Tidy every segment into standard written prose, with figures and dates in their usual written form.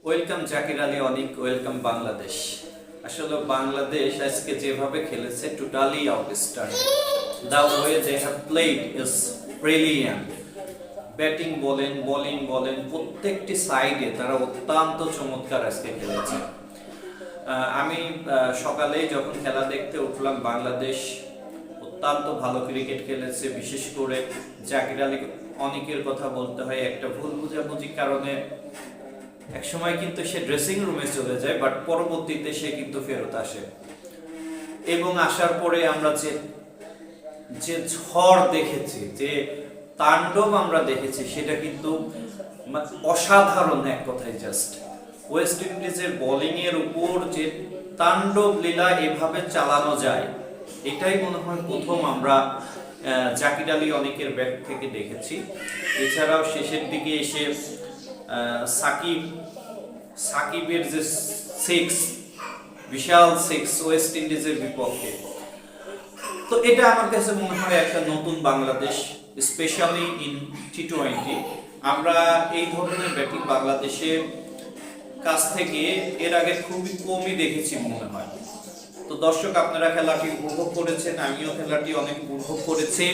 Welcome Zakir Ali Anik, welcome Bangladesh. আসলে বাংলাদেশ আজকে যেভাবে খেলেছে totally outstanding. The way they have played is brilliant. Batting বলেন, বোলিং বলেন, প্রত্যেকটি সাইডে তারা অত্যন্ত চমৎকার আজকে খেলেছে। আমি সকালেই যখন খেলা দেখতে উঠলাম, বাংলাদেশ অত্যন্ত ভালো ক্রিকেট খেলেছে। বিশেষ করে জাকির আলী অনিকের কথা বলতে হয়, একটা ভুল বোঝাবুঝির কারণে একসময় কিন্তু সে ড্রেসিং রুমে চলে যায়, বাট পরবর্তীতে সে কিন্তু ফেরত আসে এবং আসার পরে আমরা যে যে ঝড় দেখেছি, যে তাণ্ডব আমরা দেখেছি, সেটা কিন্তু অসাধারণ। এক কথায় জাস্ট ওয়েস্ট ইন্ডিজের বোলিং এর উপর যে তাণ্ডব লীলা এভাবে চালানো যায়, এটাই মনে হয় প্রথম আমরা জাকির আলী অনিকের ব্যাট থেকে দেখেছি। এছাড়াও শেষের দিকে এসে সাকিবের যে সিক্স, বিশাল সিক্স ওয়েস্ট ইন্ডিজের বিপক্ষে, তো এটা আমার কাছে মনে হয় একটা নতুন বাংলাদেশ, স্পেশালি ইন টি20। আমরা এই ধরনের ব্যাটিং বাংলাদেশের কাছ থেকে এর আগে খুবই কমই দেখেছি মনে হয়। তো দর্শক, আপনারা খেলাটি উপভোগ করেছেন, আমিও খেলাটি অনেক উপভোগ করেছি।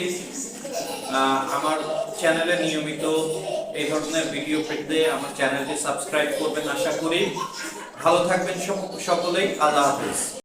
আমার চ্যানেলে নিয়মিত এই ধরনের ভিডিও পেতে আমার চ্যানেলটি সাবস্ক্রাইব করবেন আশা করি। ভালো থাকবেন সকলেই। আল্লাহ হাফেজ।